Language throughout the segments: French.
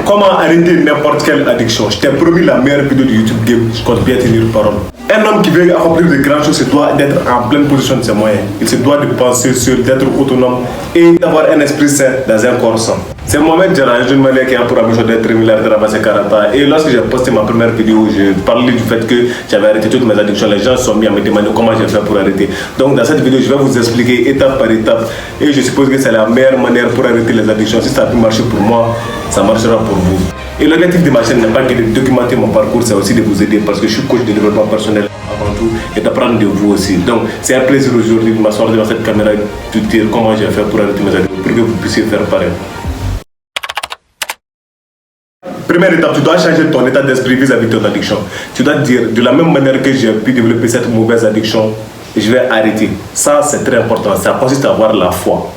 Comment arrêter n'importe quelle addiction? Je t'ai promis la meilleure vidéo de YouTube Game, je compte bien tenir parole. Un homme qui veut accomplir de grandes choses se doit d'être en pleine position de ses moyens. Il se doit de penser seul, d'être autonome et d'avoir un esprit sain dans un corps sain. C'est Mohamed Diarra, un jeune malien qui a pour ambition d'être milliardaire à ses 40 ans. Et lorsque j'ai posté ma première vidéo, je parlais du fait que j'avais arrêté toutes mes addictions. Les gens sont mis à me demander comment j'ai fait pour arrêter. Donc dans cette vidéo, je vais vous expliquer étape par étape. Et je suppose que c'est la meilleure manière pour arrêter les addictions. Si ça a pu marcher pour moi, ça marchera pour vous. Et l'objectif de ma chaîne n'est pas que de documenter mon parcours, c'est aussi de vous aider parce que je suis coach de développement personnel avant tout et d'apprendre de vous aussi. Donc c'est un plaisir aujourd'hui de m'asseoir devant cette caméra et de dire comment j'ai fait pour arrêter mes addictions pour que vous puissiez faire pareil. Première étape, tu dois changer ton état d'esprit vis-à-vis de ton addiction. Tu dois dire, de la même manière que j'ai pu développer cette mauvaise addiction, je vais arrêter. Ça, c'est très important. Ça consiste à avoir la foi.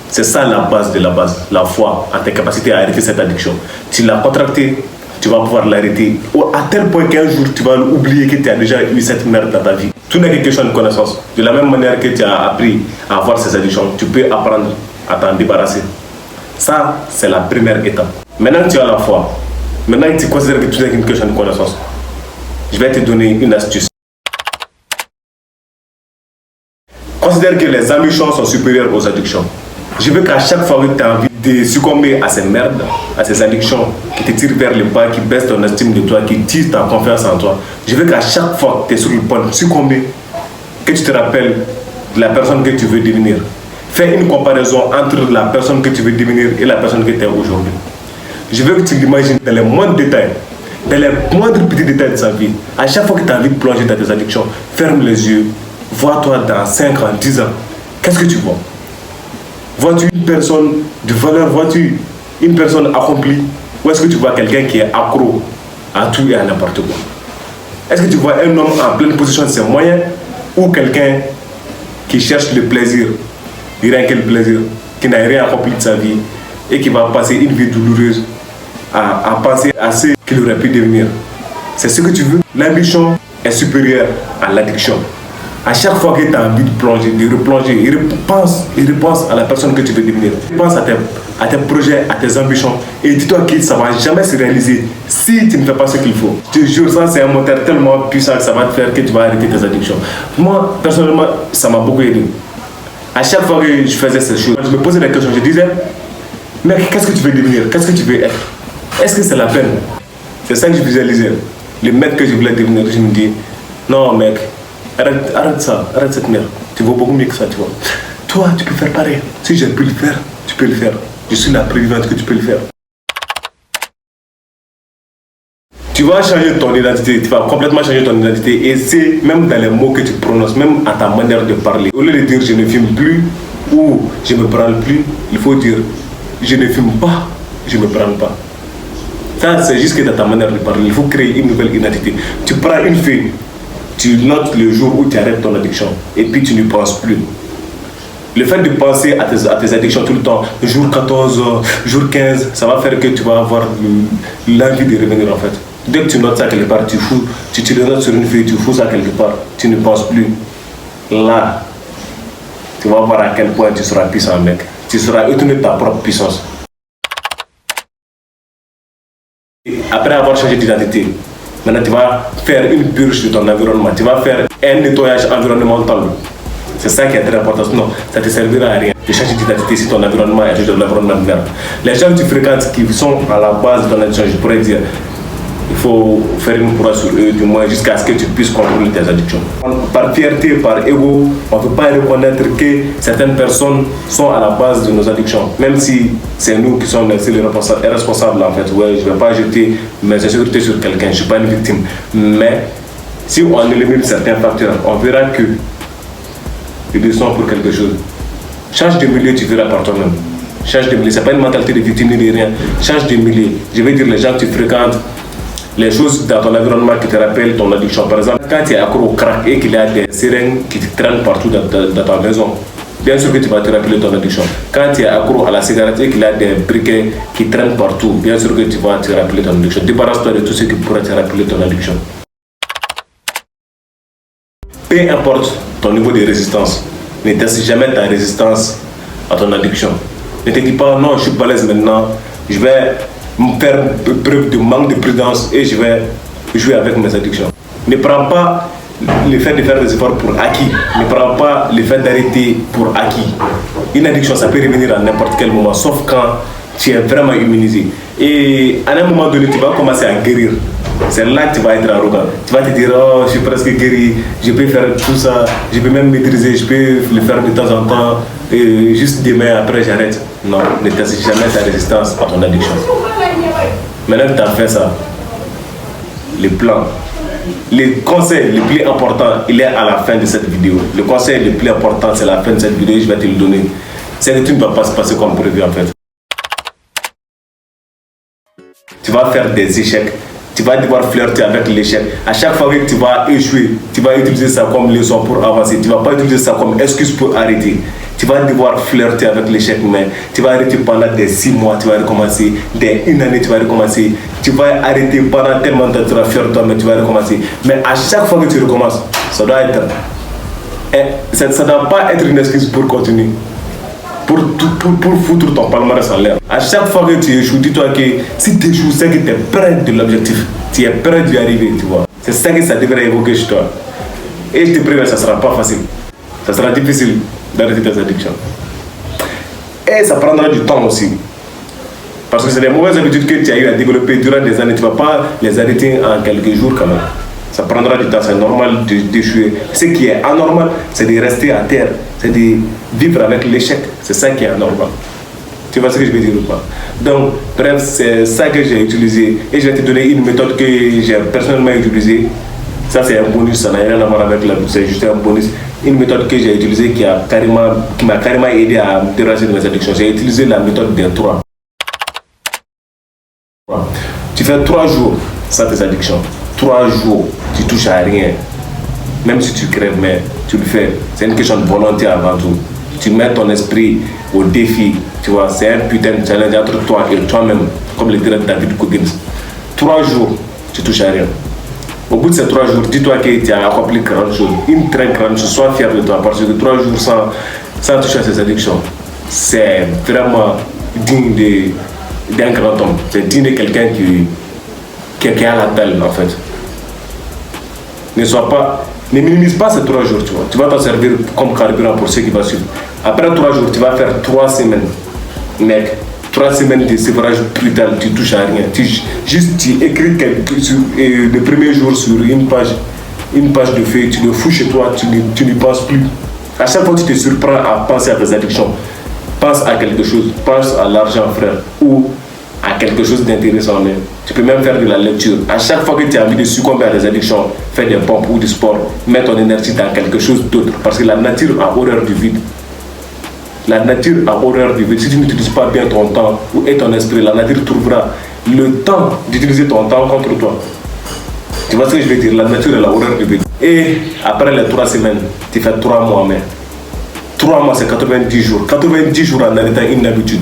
C'est ça la base de la base, la foi en tes capacités à arrêter cette addiction. Tu l'as contractée, tu vas pouvoir l'arrêter. À tel point qu'un jour, tu vas oublier que tu as déjà eu cette merde dans ta vie. Tout n'est que question de connaissance. De la même manière que tu as appris à avoir ces addictions, tu peux apprendre à t'en débarrasser. Ça, c'est la première étape. Maintenant que tu as la foi, maintenant que tu considères que tout est une question de connaissance, je vais te donner une astuce. Considère que les ambitions sont supérieures aux addictions. Je veux qu'à chaque fois que tu as envie de succomber à ces merdes, à ces addictions qui te tirent vers le bas, qui baissent ton estime de toi, qui tirent ta confiance en toi, je veux qu'à chaque fois que tu es sur le point de succomber, que tu te rappelles de la personne que tu veux devenir. Fais une comparaison entre la personne que tu veux devenir et la personne que tu es aujourd'hui. Je veux que tu l'imagines dans les moindres détails, dans les moindres petits détails de sa vie. À chaque fois que tu as envie de plonger dans tes addictions, ferme les yeux, vois-toi dans 5 ans, 10 ans. Qu'est-ce que tu vois? Vois-tu une personne de valeur? Vois-tu une personne accomplie? Ou est-ce que tu vois quelqu'un qui est accro à tout et à n'importe quoi? Est-ce que tu vois un homme en pleine position de ses moyens ou quelqu'un qui cherche le plaisir, rien que le plaisir, qui n'a rien accompli de sa vie et qui va passer une vie douloureuse à penser à ce qu'il aurait pu devenir? C'est ce que tu veux? L'ambition est supérieure à l'addiction. À chaque fois que tu as envie de plonger, de replonger, il repense à la personne que tu veux devenir. Pense à tes projets, à tes ambitions et dis-toi que ça ne va jamais se réaliser si tu ne fais pas ce qu'il faut. Je te jure, ça c'est un moteur tellement puissant que ça va te faire que tu vas arrêter tes addictions. Moi, personnellement, ça m'a beaucoup aidé. À chaque fois que je faisais ces choses, je me posais la question, je disais, mec, qu'est-ce que tu veux devenir? Qu'est-ce que tu veux être? Est-ce que c'est la peine? C'est ça que je visualisais. Le mec que je voulais devenir, je me dis, non mec, arrête ça, arrête cette merde. Tu vaux beaucoup mieux que ça, tu vois. Toi, tu peux faire pareil. Si j'ai pu le faire, tu peux le faire. Je suis la preuve vivante que tu peux le faire. Tu vas changer ton identité, tu vas complètement changer ton identité. Et c'est même dans les mots que tu prononces, même à ta manière de parler. Au lieu de dire je ne fume plus ou je ne me branle plus, il faut dire je ne fume pas, je ne me branle pas. Ça, c'est juste que dans ta manière de parler. Il faut créer une nouvelle identité. Tu prends une feuille. Tu notes le jour où tu arrêtes ton addiction et puis tu n'y penses plus. Le fait de penser à tes addictions tout le temps, jour 14, jour 15, ça va faire que tu vas avoir l'envie de revenir en fait. Dès que tu notes ça quelque part, tu le notes sur une feuille, tu fous ça quelque part, tu ne penses plus. Là, tu vas voir à quel point tu seras puissant mec. Tu seras étonné de ta propre puissance. Et après avoir changé d'identité, maintenant, tu vas faire une purge de ton environnement. Tu vas faire un nettoyage environnemental. C'est ça qui est très important. Sinon, ça ne te servira à rien de changer d'identité si ton environnement est juste un environnement de merde. Les gens que tu fréquentes qui sont à la base de ton addiction, je pourrais dire, il faut faire une croix sur eux, du moins jusqu'à ce que tu puisses contrôler tes addictions. Par fierté, par ego, on ne peut pas reconnaître que certaines personnes sont à la base de nos addictions. Même si c'est nous qui sommes les responsables en fait. Ouais, je ne vais pas jeter mes insécurités sur quelqu'un, je ne suis pas une victime. Mais si on élimine certains facteurs, on verra que ils sont pour quelque chose. Change de milieu, tu verras par toi-même. Change de milieu, ce n'est pas une mentalité de victime ni de rien. Change de milieu. Je vais dire les gens que tu fréquentes, les choses dans ton environnement qui te rappellent ton addiction. Par exemple, quand tu es accro au crack et qu'il y a des seringues qui te traînent partout dans ta maison, bien sûr que tu vas te rappeler ton addiction. Quand tu es accro à la cigarette et qu'il y a des briquets qui traînent partout, bien sûr que tu vas te rappeler ton addiction. Débarrasse-toi de tout ce qui pourrait te rappeler ton addiction. Peu importe ton niveau de résistance, ne teste jamais ta résistance à ton addiction. Ne te dis pas non, je suis balèze maintenant, je vais faire preuve de manque de prudence et je vais jouer avec mes addictions. Ne prends pas le fait de faire des efforts pour acquis. Ne prends pas le fait d'arrêter pour acquis. Une addiction, ça peut revenir à n'importe quel moment, sauf quand tu es vraiment immunisé. Et à un moment donné, tu vas commencer à guérir. C'est là que tu vas être arrogant. Tu vas te dire, oh, je suis presque guéri, je peux faire tout ça, je peux même maîtriser, je peux le faire de temps en temps, et juste demain, après, j'arrête. Non, ne teste jamais ta résistance à ton addiction. Maintenant que tu as fait ça, le plan, les conseils les plus importants, il est à la fin de cette vidéo. Le conseil le plus important, c'est la fin de cette vidéo, je vais te le donner. C'est que tu ne vas pas se passer comme prévu en fait. Tu vas faire des échecs. Tu vas devoir flirter avec l'échec. À chaque fois que tu vas échouer, tu vas utiliser ça comme leçon pour avancer. Tu ne vas pas utiliser ça comme excuse pour arrêter. Tu vas devoir flirter avec l'échec, mais tu vas arrêter pendant des 6 mois, tu vas recommencer. Des 1 année, tu vas recommencer. Tu vas arrêter pendant tellement de temps, tu vas faire toi, mais tu vas recommencer. Mais à chaque fois que tu recommences, ça doit être... ça ne doit pas être une excuse pour continuer. Pour foutre ton palmarès en l'air. À chaque fois que tu échoues, dis-toi que si tu échoues, c'est que tu es près de l'objectif. Tu es près d'y arriver, tu vois. C'est ça que ça devrait évoquer chez toi. Et je te préviens, ça ne sera pas facile. Ça sera difficile d'arrêter tes addictions. Et ça prendra du temps aussi. Parce que c'est des mauvaises habitudes que tu as eu à développer durant des années. Tu ne vas pas les arrêter en quelques jours quand même. Ça prendra du temps, c'est normal d'échouer. Ce qui est anormal, c'est de rester à terre. C'est de vivre avec l'échec. C'est ça qui est anormal. Tu vois ce que je veux dire ou pas? Donc, bref, c'est ça que j'ai utilisé. Et je vais te donner une méthode que j'ai personnellement utilisée. Ça, c'est un bonus, ça n'a rien à voir avec la bourse, c'est juste un bonus. Une méthode que j'ai utilisée qui m'a carrément aidé à me déranger de mes addictions. J'ai utilisé la méthode des 3. Tu fais 3 jours sans tes addictions. 3 jours, tu touches à rien. Même si tu crèves, mais tu le fais. C'est une question de volonté avant tout. Tu mets ton esprit au défi. Tu vois, c'est un putain de challenge entre toi et toi-même, comme le dirait David Goggins. 3 jours, tu touches à rien. Au bout de ces 3 jours, dis-toi que tu as accompli grande chose. Une très grande chose. Sois fier de toi. Parce que 3 jours sans toucher à ces addictions, c'est vraiment digne d'un grand homme. C'est digne de quelqu'un qui a la dalle en fait. Ne minimise pas ces 3 jours, tu vois. Tu vas t'en servir comme carburant pour ceux qui vont suivre. Après 3 jours, tu vas faire 3 semaines. Mec, 3 semaines de sévrage brutal, tu touches à rien. Tu écris le premier jour sur une page de feuille, tu le fous chez toi, tu n'y penses plus. À chaque fois, tu te surprends à penser à tes addictions. Pense à quelque chose, pense à l'argent, frère, ou à quelque chose d'intéressant même. Tu peux même faire de la lecture. À chaque fois que tu as envie de succomber à des addictions, fais des pompes ou du sport, mets ton énergie dans quelque chose d'autre. Parce que la nature a horreur du vide. La nature a horreur du vide. Si tu n'utilises pas bien ton temps et ton esprit, la nature trouvera le temps d'utiliser ton temps contre toi. Tu vois ce que je veux dire? La nature a horreur du vide. Et après les 3 semaines, tu fais 3 mois même. 3 mois, c'est 90 jours. 90 jours en arrêtant une habitude.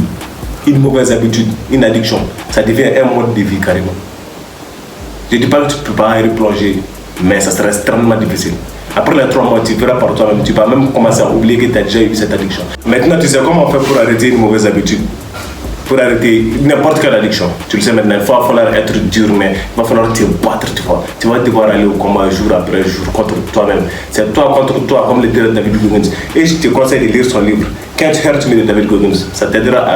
Une mauvaise habitude, une addiction, ça devient un mode de vie carrément. Je ne dis pas que tu ne peux pas y replonger, mais ça sera extrêmement difficile. Après les 3 mois, tu feras par toi-même, tu vas même commencer à oublier que tu as déjà eu cette addiction. Maintenant, tu sais comment on fait pour arrêter une mauvaise habitude, pour arrêter n'importe quelle addiction. Tu le sais maintenant, il va falloir être dur, mais il va falloir te battre, tu vois. Tu vas devoir aller au combat jour après jour contre toi-même. C'est toi contre toi, comme le dirait David Goggins. Et je te conseille de lire son livre, Can't Hurt Me de David Goggins. Ça t'aidera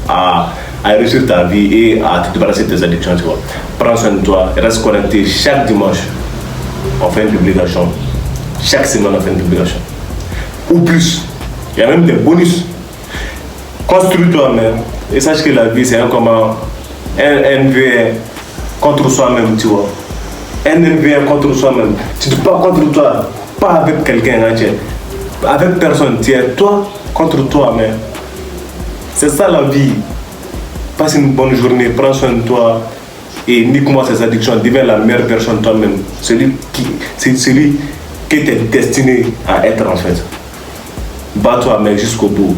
à réussir ta vie et à te débarrasser de tes addictions, tu vois. Prends soin de toi, reste connecté chaque dimanche. On fait une publication. Chaque semaine, on fait une publication. Ou plus. Il y a même des bonus. Construis-toi même. Et sache que la vie, c'est un combat. Un NV1 contre soi-même, tu vois. Un NV1 contre soi-même. Tu ne te pas contre toi, pas avec quelqu'un entier. Avec personne, tu es toi contre toi-même. C'est ça la vie. Passe une bonne journée, prends soin de toi et nique-moi ces addictions. Deviens la meilleure personne toi-même. Celui que tu es destiné à être en fait. Bats-toi, mais jusqu'au bout.